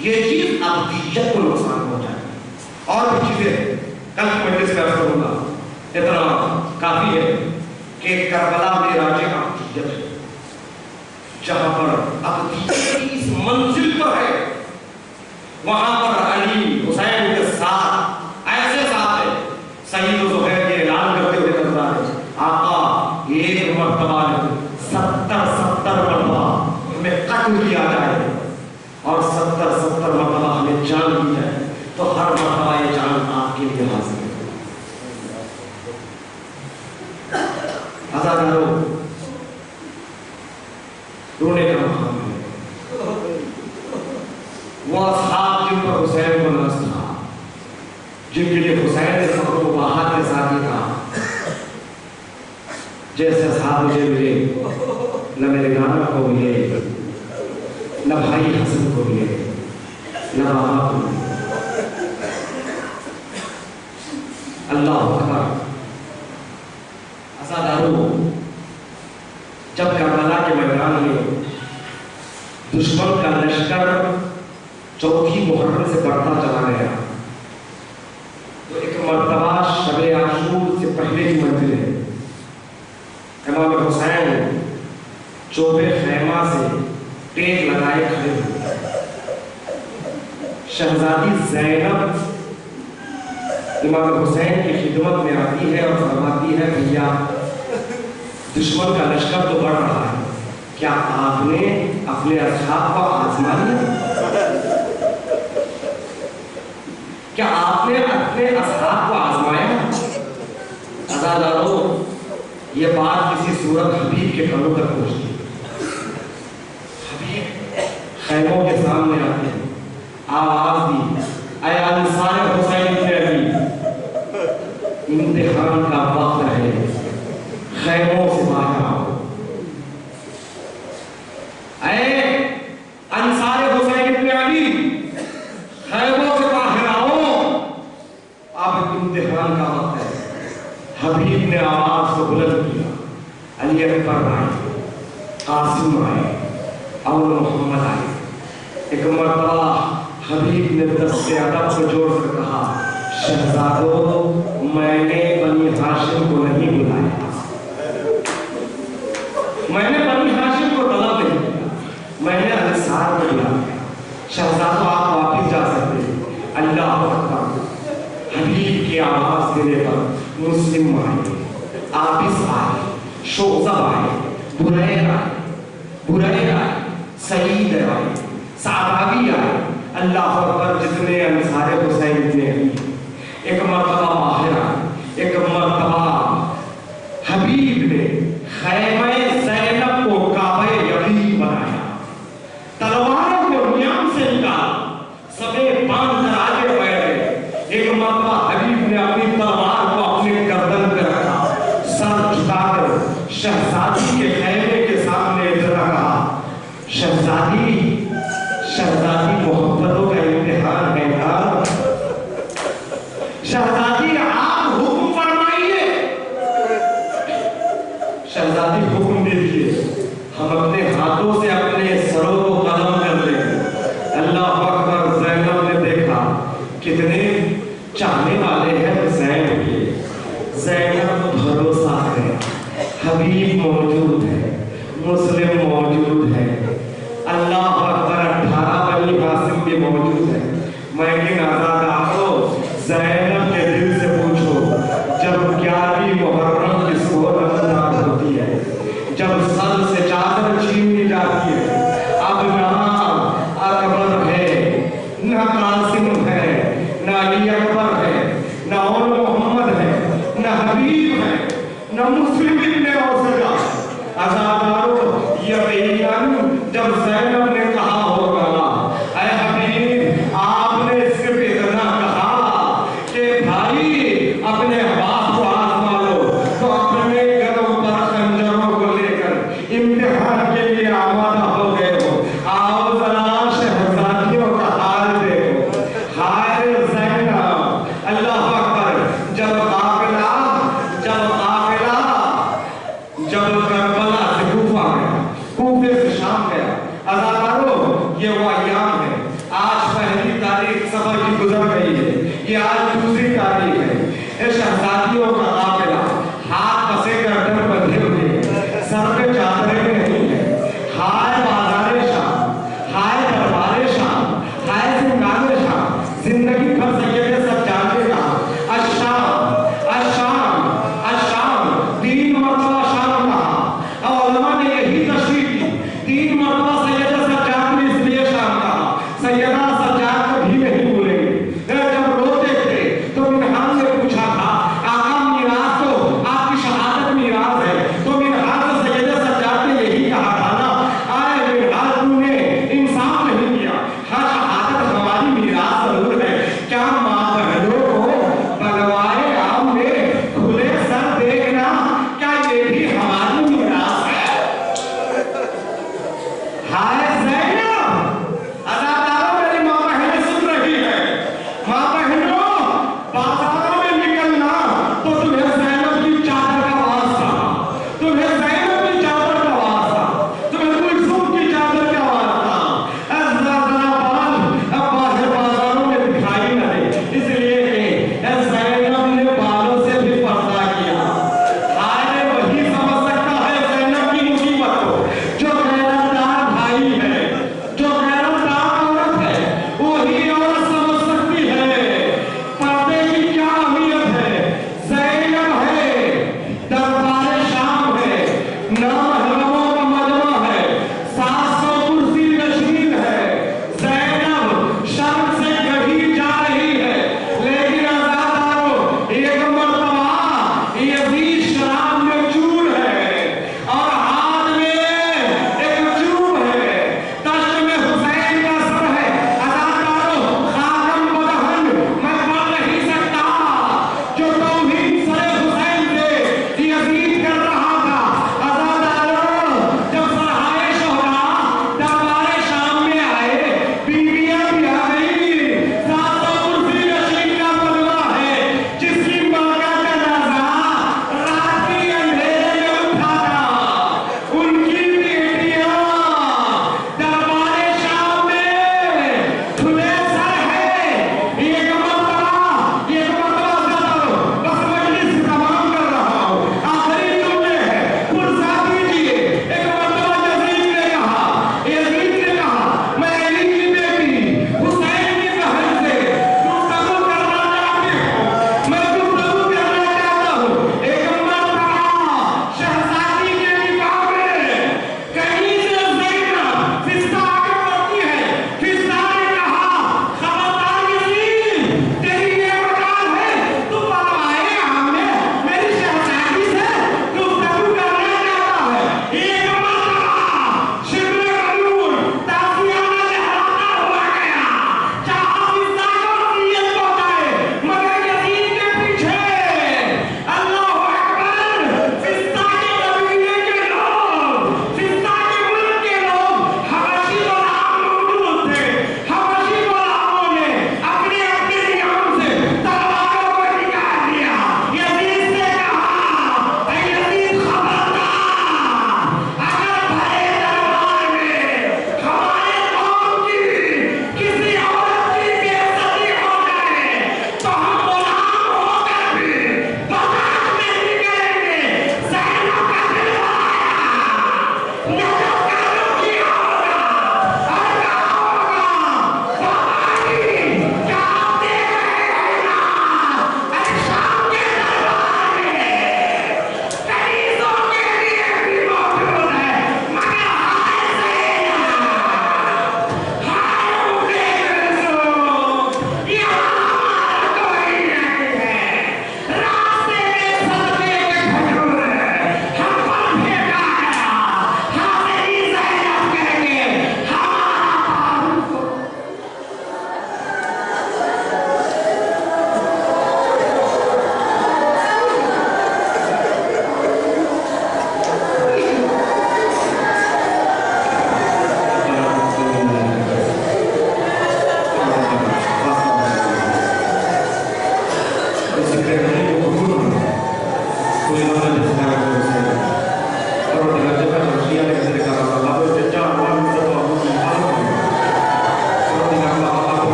یہ چیز ابدیت کو نقصان پہنچائے۔ اور بھی چیزیں کل کی مجلس میں عرض کروں گا، اتنا کافی ہے کہ کربلا میں راج ابدیت ہے، جہاں پر ابدیت کی اس منزل پر ہے، وہاں پر علی حسین کے ساتھ ایسے ساتھ ہے، سعید و زہیر کے اعلان کرتے ہوئے نظر آ رہے ہیں آقا ایک مرتبہ 70 مرتبہ ہمیں قتل کیا جائے اور 70 مرتبہ ہمیں جان دی جائے تو ہر مرتبہ یہ جان آپ کے لیے حاضر ہے۔ آزادارو، رونے کا مقام ہے، وہ اصحاب جن پر حسین کو ناز تھا، جن کے لیے حسین نے سب کو باہر کے ساتھ ہی کہا جیسے اصحاب مجھے ملے، نہ میرے نانا کو ملے، نہ بھائی حسن کو ملے، نہ بابا کو ملے۔ اللہ اکبر۔ عزادارو، جب کربلا کے میدان میں دشمن کا لشکر چوتھی محرم سے بڑھتا چلا گیا تو ایک مرتبہ شب عاشور سے پہلے کی منزل ہے، امام حسین چوبے خیمہ سے ٹیک لگائے کھڑے ہوئے، شہزادی زینب امام حسین کی خدمت میں آتی ہے اور فرماتی ہے بھیا دشمن کا لشکر تو بڑھ رہا ہے، کیا آپ نے اپنے اصحاب کو آزما لیا؟ کیا آپ نے اپنے اصحاب کو آزمایا؟ عزادارو، یہ بات کسی صورت حبیب کے کانوں تک پہنچتی، حبیب خیموں کے سامنے آتے ہیں، آواز دی اے انصار حسین ابن علی، امتحان کا وقت ہے، خیموں سے باہر آؤ۔ اے انصار حسین ابن علی، خیموں سے باہر آؤ، اب امتحان کا وقت ہے۔ حبیب نے آواز کو بلند کیا، علی اکبر آئے، قاسم آئے، اور محمد آئے۔ ایک مرتبہ حبیب نے دست ادب کو جوڑ کر کہا شہزادو میں نے بنی ہاشم کو نہیں بلایا، میں نے بنی ہاشم کو طلب نہیں کیا، میں نے انصار کو بلایا، شہزادو آپ واپس جا سکتے ہیں۔ اللہ اکبر۔ حبیب کی آواز دینے پر مسلم آئے، عابس آئے، شعزب آئے، بریر آئے، سعید آئے، سعداوی آئے، اللہ اکبر۔ جتنے انصار حسین ابن علی ایک مرتبہ باہر آئے، ایک مرتبہ حبیب نے خیمہ زینب کو کعبہ یقین بنایا، تلواروں کو نیام سے نکالا، سبے باندھ کر آگے بڑھ گئے۔ ایک مرتبہ حبیب نے اپنی تلوار کو اپنے گردن پہ رکھا، سر جھکا کر شہزادی کے خیمے کے سامنے اترا کہا، شہزادی محبتوں کا امتحان ہے یار، شہزادی آپ حکم فرمائیے، شہزادی حکم دیجیے، ہم اپنے ہاتھوں سے اپنے سروں کو قلم کر دیں۔ اللہ اکبر، زینب نے دیکھا کتنے چاہنے والے ہیں زینب کے، زینب بھروسہ ہے، حبیب موجود ہے، مسلم موجود ہے، اللہ اکبر 18 بنی ہاشم بھی موجود ہے۔ میں کہ آزاد آقو زینب کے دل سے پوچھو، جب 11ویں محرم کی صبح رمضان ہوتی ہے، جب سر سے چادر چھین لی جاتی ہے، اب نہ اکبر ہے، نہ قاسم ہے، نہ علی اکبر ہے، نہ اور محمد ہے، نہ حبیب ہے، نہ مسلم ابن اوسجا، آزادارو یقینا